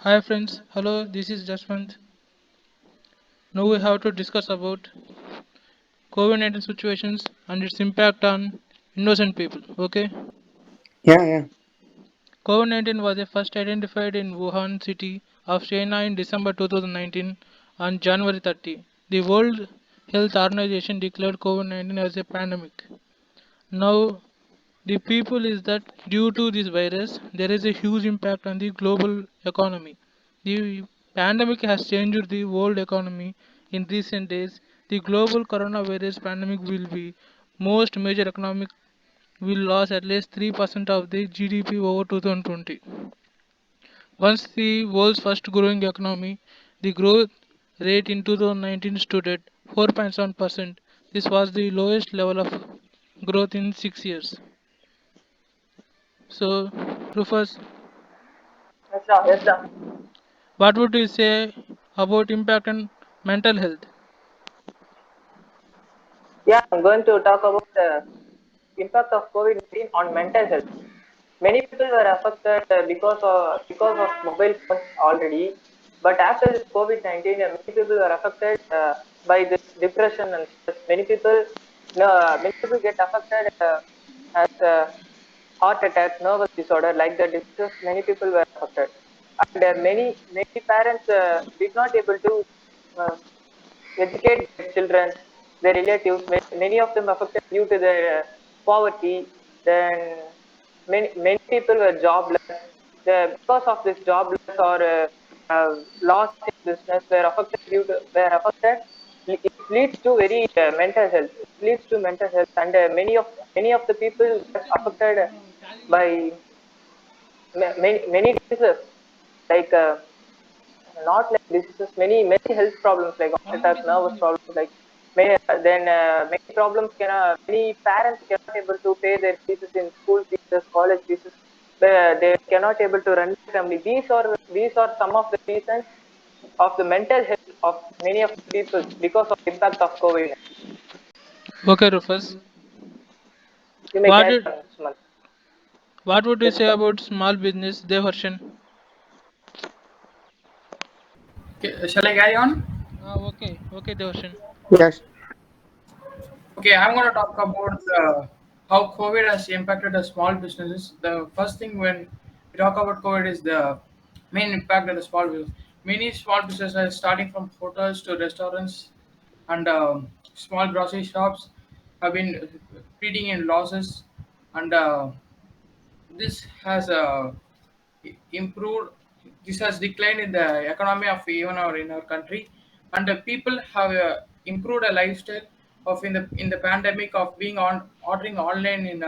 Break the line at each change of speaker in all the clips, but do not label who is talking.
Hi friends, hello, this is Jaswant. Now we have to discuss about COVID-19 situations and its impact on innocent people. Okay,
Yeah, yeah.
COVID-19 was first identified in Wuhan city of China in December 2019 on January 30. The World Health Organization declared COVID-19 as a pandemic. Now the people is that due to this virus, there is a huge impact on the global economy. The pandemic has changed the world economy in recent days. The global coronavirus pandemic will be most major economic will lose at least 3% of the GDP over 2020. Once the world's first growing economy, the growth rate in 2019 stood at 4.7%. This was the lowest level of growth in 6 years. So, Rufus,
Yes, sir. Yes, sir.
what would you say about impact on mental health?
Yeah, I'm going to talk about the impact of COVID-19 on mental health. Many people were affected because of mobile phones already, but after this COVID-19, many people were affected by this depression and stress. Many people get affected as heart attack, nervous disorder, like the diseases. Many people were affected, and many parents did not able to uh, educate their children, their relatives. Many of them affected due to their poverty. Then many people were jobless. Because of this jobless or loss in business were affected. It leads to very mental health. It leads to mental health, and many of the people get affected by many diseases like. Not like diseases, many health problems like heart attack, nervous problems, like many problems many parents cannot able to pay their fees in school fees, college fees. They cannot able to run the family. These are some of the reasons of the mental health of many of the people because of impact of COVID.
Okay, Rufus,
You may
what
carry
did
on, Suman.
what would you
Yes,
say
sir.
about small business diversion?
Okay, shall I carry on?
Okay, Devarshan.
Yes.
Okay, I'm going to talk about how COVID has impacted the small businesses. The first thing when we talk about COVID is the main impact of the small business. Many small businesses, starting from hotels to restaurants and small grocery shops, have been pleading in losses, and this has improved. This has declined in the economy of even our in our country, and the people have improved a lifestyle of in the pandemic of being on ordering online in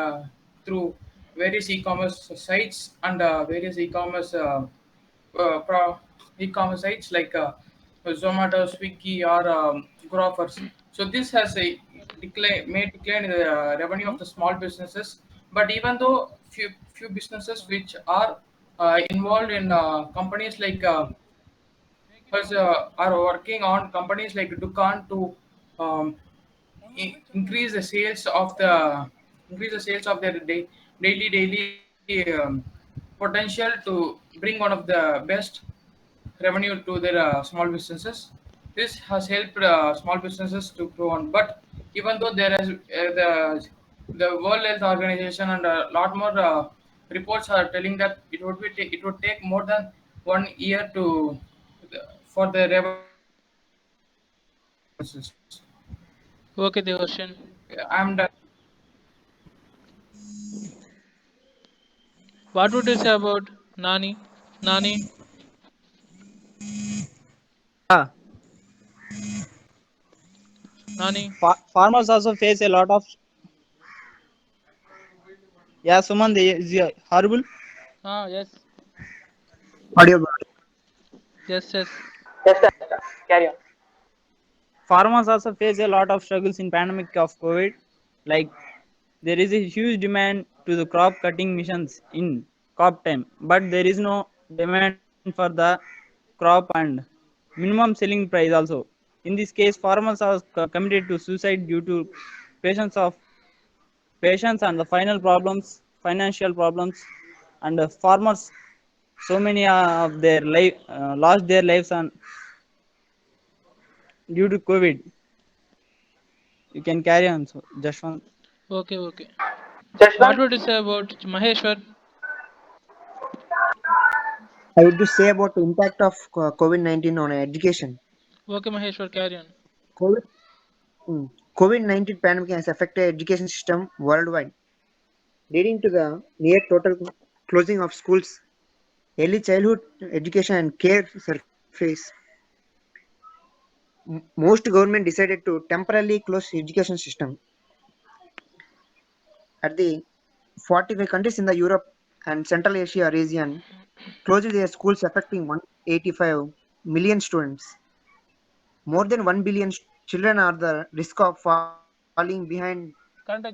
through various e-commerce sites and various pro e-commerce sites like Zomato, Swiggy, or Grofers. So this has a made decline in the revenue of the small businesses. But even though few businesses which are involved in companies like are working on companies like Dukan to um, increase the sales of their daily potential to bring one of the best revenue to their small businesses. This has helped small businesses to grow on. But even though there is the World Health Organization and a lot more reports are telling that it would take more than 1 year to for the revenue to come back to the small businesses.
Okay, Devarshan.
I'm done.
What would you say about Nani? Nani,
Yeah,
Nani.
farmers also face a lot of. Yeah, Suman, is horrible.
Yes,
Audio.
yes.
Yes, sir. Yes, sir. Carry on.
Farmers also face a lot of struggles in pandemic of COVID. Like there is a huge demand to the crop cutting missions in crop time, but there is no demand for the crop and minimum selling price also. In this case, farmers are committed to suicide due to patience of patience and the final problems, financial problems, and farmers So many of their life lost their lives on due to COVID. You can carry on, so just one.
Okay, okay. What
Jashwant,
would you say about Maheshwar?
I would just say about the impact of COVID-19 on education.
Okay, Maheshwar, carry on.
COVID, COVID-19 pandemic has affected education system worldwide, leading to the near total closing of schools, early childhood education and care surface. Most government decided to temporarily close education system at the 45 countries in the Europe and Central Asia region closed their schools affecting 185 million students. More than 1 billion children are the risk of falling behind
Current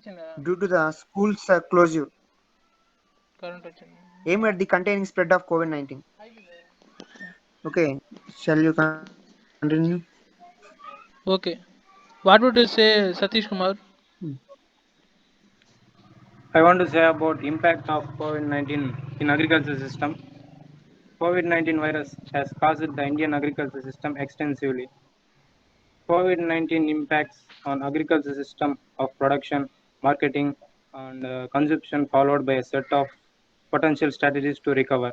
due to
వచ్చిందా?
the schools closure
Current వచ్చింది.
aimed at the containing spread of COVID-19. Okay, shall you continue?
Okay. What would you say, Satish Kumar?
I want to say about impact of COVID-19 in agriculture system. COVID-19 virus has caused the Indian agriculture system extensively. COVID-19 impacts on agriculture system of production, marketing, and consumption, followed by a set of potential strategies to recover.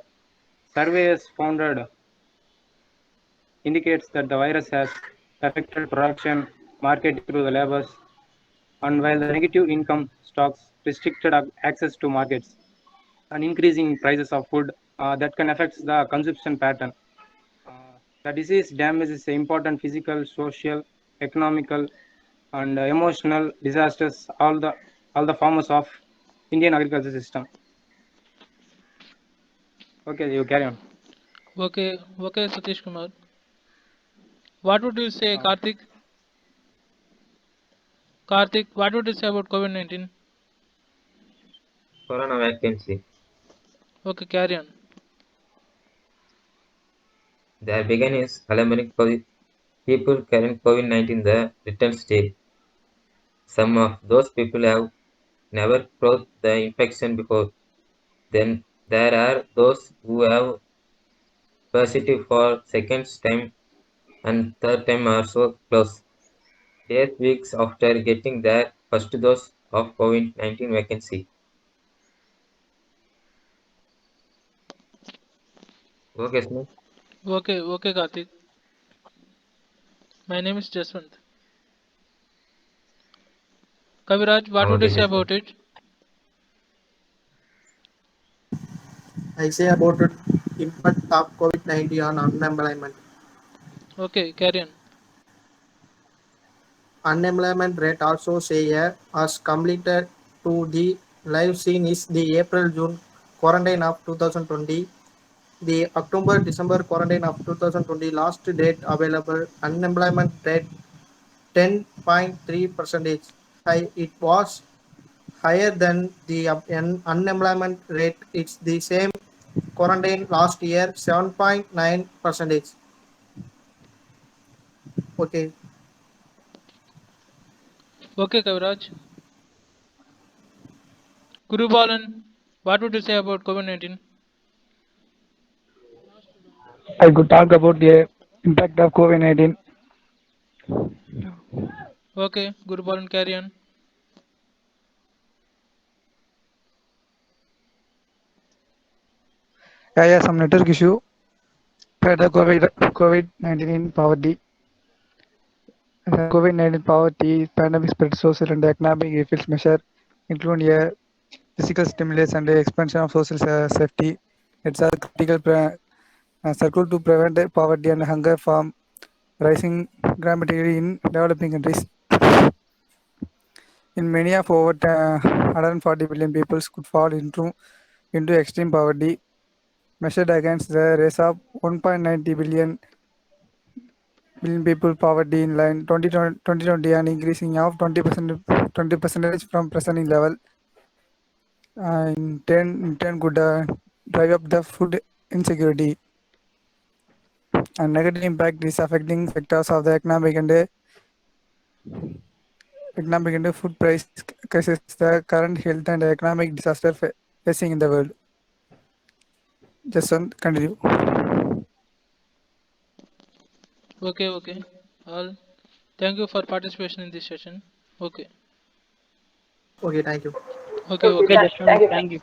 Surveys founded indicates that the virus has affected production, marketing through the labors, and while the negative income stocks restricted access to markets and increasing prices of food that can affect the consumption pattern. The disease damages the important physical, social, economical, and emotional disasters all the forms of Indian agriculture system. Okay, you carry on.
Okay, okay, Satish Kumar. What would you say,
Uh,
Karthik? Karthik, what would you say about COVID-19?
Corona vacancy.
Okay, carry on.
There began is alarming people carrying COVID-19 the return state. Some of those people have never caught the infection before. Then there are those who have positive for second time and third time are so close. 8 weeks after getting their first dose of COVID-19 vacancy. Okay, Smith.
Okay, okay, Karthik. My name is Jaswant. Kaviraj, what would you
Okay,
say
just
about it?
I say about the impact of COVID-19 on unemployment.
Okay, carry on.
Unemployment rate also say as completed to the live scene is the April-June quarantine of 2020. The October-December quarantine of 2020 last date available unemployment rate 10.3 percentage. It was higher than the unemployment rate. It's the same quarantine last year 7.9 percentage. Okay.
Okay, Kaviraj. Guru Balan, what would you say about COVID-19?
I could talk about the impact of COVID-19.
Okay, Guru Balan, carry on.
Yeah, some network issue. For the COVID-19 in poverty. COVID-19 poverty pandemic spread social and economic effects measure include a physical stimulus and the expansion of social safety. It's a critical circle to prevent poverty and hunger from rising dramatically in developing countries. In many of over 140 billion people could fall into extreme poverty, measured against the race of 1.90 billion people poverty in line 2020 and increasing of 20 percentage from present level. In turn could drive up the food insecurity and negative impact is affecting sectors of the economic and food price crisis, the current health and economic disaster facing in the world. Just on continue.
Okay. All. Thank you for participation in this session. Okay.
Okay, thank you.
Okay.
Okay,
Yeah,
just
thank you.
thank you.